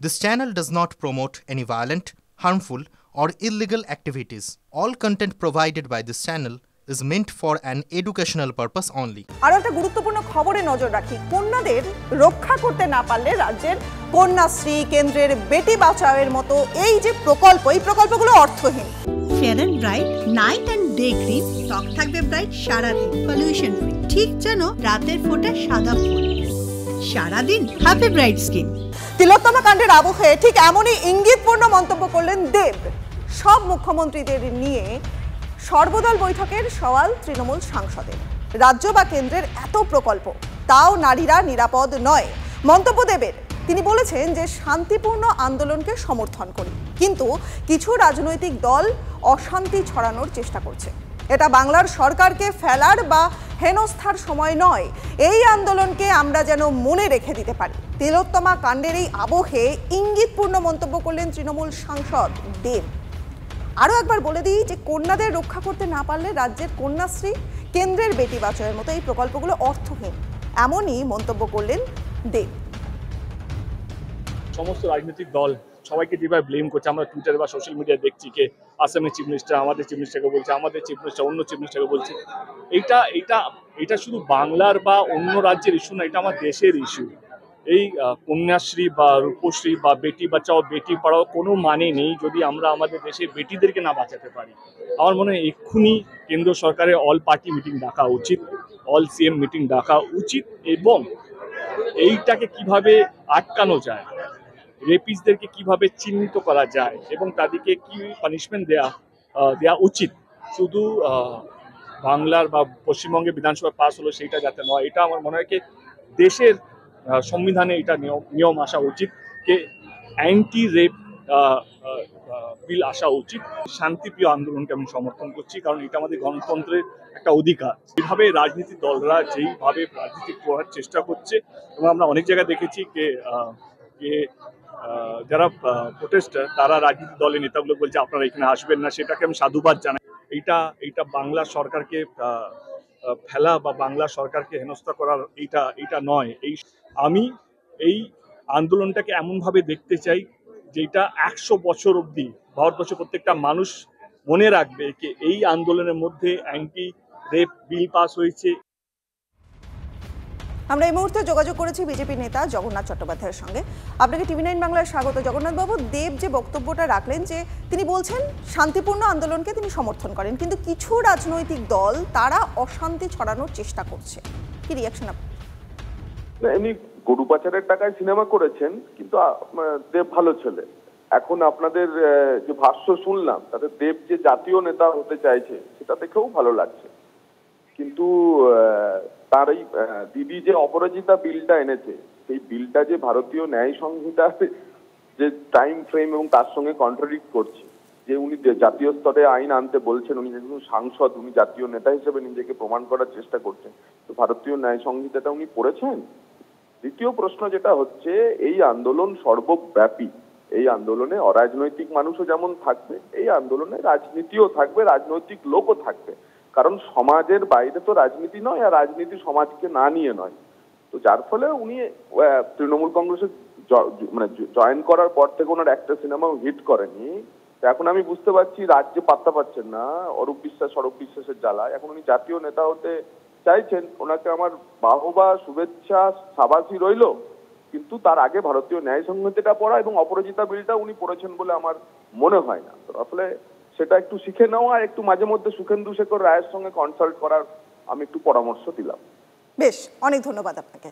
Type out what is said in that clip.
This channel does not promote any violent, harmful, or illegal activities. All content provided by this channel is meant for an educational purpose only. আর একটা গুরুত্বপূর্ণ খবরে নজর রাখি, কন্যাদের রক্ষা করতে না পারলে রাজ্যের কন্যাশ্রী, কেন্দ্রের বেটি বাঁচাওয়ের মতো এই যে প্রকল্প, এই প্রকল্পগুলো অর্থহীন। Fair and bright night and day cream, ত্বক থাকবে ব্রাইট সারাদিন, পলিউশন ফ্রি, ঠিক যেন রাতের ফোঁটা সাদা ফুল। সারাদিন হ্যাপি ব্রাইট স্কিন। তিলোত্তমা কাণ্ডের আবহে ঠিক এমনই ইঙ্গিতপূর্ণ মন্তব্য করলেন দেব। সব মুখ্যমন্ত্রীদের নিয়ে সর্বদল বৈঠকের সওয়াল তৃণমূল সাংসদের। রাজ্য বা কেন্দ্রের এত প্রকল্প, তাও নারীরা নিরাপদ নয়। মন্তব্য দেবের, তিনি বলেছেন যে শান্তিপূর্ণ আন্দোলনকে সমর্থন করি, কিন্তু কিছু রাজনৈতিক দল অশান্তি ছড়ানোর চেষ্টা করছে। এটা বাংলার সরকারকে ফেলার বা হেনস্থার সময় নয়। এই আন্দোলনকে আমরা যেন মনে রেখে দিতে পারি। তিলোত্তমা কাণ্ডের এই আবহে ইঙ্গিতপূর্ণ মন্তব্য করলেন তৃণমূল সাংসদ দেব। আরও একবার বলে দিই যে কন্যাদের রক্ষা করতে না পারলে রাজ্যের কন্যাশ্রী, কেন্দ্রের বেটি বাঁচাওয়ের মতো এই প্রকল্পগুলো অর্থহীন, এমনই মন্তব্য করলেন দেব। সমস্ত রাজনৈতিক দল সবাইকে যেভাবে ব্লেম করছে, আমরা টুইটারে বা সোশ্যাল মিডিয়ায় দেখছি যে আসামের চিফ মিনিস্টার আমাদের চিফ মিনিস্টারকে বলছে, আমাদের চিফ মিনিস্টার অন্য চিফ মিনিস্টারকে বলছে। এটা শুধু বাংলার বা অন্য রাজ্যের ইস্যু না, এটা আমার দেশের ইস্যু। এই কন্যাশ্রী বা রূপশ্রী বা বেটি বাঁচাও বেটি পড়াও কোনো মানে নেই যদি আমরা আমাদের দেশের বেটিদেরকে না বাঁচাতে পারি। আমার মনে হয় এক্ষুনি কেন্দ্র সরকারের অল পার্টি মিটিং ডাকা উচিত, অল সিএম মিটিং ডাকা উচিত, এবং এইটাকে কিভাবে আটকানো যায়, রেপিস্টদেরকে কিভাবে চিহ্নিত করা যায় এবং তাদেরকে কি পানিশমেন্ট দেয়া উচিত। শুধু বাংলার বা পশ্চিমবঙ্গে বিধানসভা পাস হলো সেইটা যাতে নয়, এটা আমার মনে হয় কি দেশের সংবিধানে এটা নিয়ম আসা উচিত, যে অ্যান্টি রেপ বিল আসা উচিত। শান্তিপ্রিয় আন্দোলনকে আমি সমর্থন করছি, কারণ এটা আমাদের গণতন্ত্রের একটা অধিকার। এইভাবে রাজনীতিক দলরা যেইভাবে রাজনীতি করার চেষ্টা করছে, এবং আমরা অনেক জায়গায় দেখেছি যে যারা প্রোটেস্টার তারা রাজনীতিক দলের নেতাগুলো বলছে আপনারা এখানে আসবেন না, সেটাকে আমি সাধুবাদ জানাই। এইটা বাংলা সরকারকে ফেলা বা বাংলা সরকারকে হেনস্থা করার এইটা নয়। আমি এই আন্দোলনটাকে এমনভাবে দেখতে চাই যেটা 100 বছর অবধি ভারতবর্ষের প্রত্যেকটা মানুষ মনে রাখবে যে এই আন্দোলনের মধ্যে অ্যান্টি রেপ বিল পাস হয়েছে। আমরা এই মুহূর্তে যোগাযোগ করেছি বিজেপি নেতা জগন্নাথ চট্টোপাধ্যায়ের সঙ্গে। আপনাকে টিভি9 বাংলার স্বাগত। জগন্নাথ বাবু, দেব যে বক্তব্যটা রাখলেন, যে তিনি বলছেন শান্তিপূর্ণ আন্দোলনকে তিনি সমর্থন করেন, কিন্তু কিছু রাজনৈতিক দল তারা অশান্তি ছড়ানোর চেষ্টা করছে, কি রিয়াকশন আপনার? এমনি গরু পাচারের টাকায় সিনেমা করেছেন, কিন্তু দেব ভালো ছেলে। এখন আপনাদের যে ভাষ্য শুনলাম তাতে দেব যে জাতীয় নেতা হতে চাইছে সেটা দেখেও ভালো লাগছে, কিন্তু তার এই দিদি যে অপরাজিতা বিলটা এনেছে, সেই বিলটা যে ভারতীয় ন্যায় সংহিতার যে টাইম ফ্রেম এবং তার সঙ্গে কন্ট্রাডিক্ট করছে, যে উনি জাতীয় স্তরে আইন আনতে বলছেন, উনি যেহেতু সাংসদ, উনি জাতীয় নেতা হিসেবে নিজেকে প্রমাণ করার চেষ্টা করছেন, তো ভারতীয় ন্যায় সংহিতাটা উনি পড়েছেন? দ্বিতীয় প্রশ্ন যেটা হচ্ছে, এই আন্দোলন সর্বব্যাপী, এই আন্দোলনে অরাজনৈতিক মানুষও যেমন থাকবে, এই আন্দোলনে রাজনীতিও থাকবে, রাজনৈতিক লোকও থাকবে, কারণ সমাজের বাইরে তো রাজনীতি নয়, আর রাজনীতি সমাজকে না নিয়ে নয়। তো যার ফলে উনি তৃণমূল কংগ্রেসে জয়েন করার পর থেকে ওনার একটা সিনেমাও হিট করেনি। এখন আমি বুঝতে পারছি রাজ্যে পাত্তা পাচ্ছেন না অরূপ বিশ্বাসের জ্বালায়। এখন উনি জাতীয় নেতা হতে চাইছেন, ওনাকে আমার বাহবা, শুভেচ্ছা, সাবাসী রইল, কিন্তু তার আগে ভারতীয় ন্যায় সংহিতাটা পড়া এবং অপরাজিতা বিলটা উনি পড়েছেন বলে আমার মনে হয় না। তো আসলে সেটা একটু শিখে নেওয়া, আর একটু মাঝে মধ্যে সুখেন্দু শেখর রায়ের সঙ্গে কনসাল্ট করার আমি একটু পরামর্শ দিলাম। বেশ, অনেক ধন্যবাদ আপনাকে।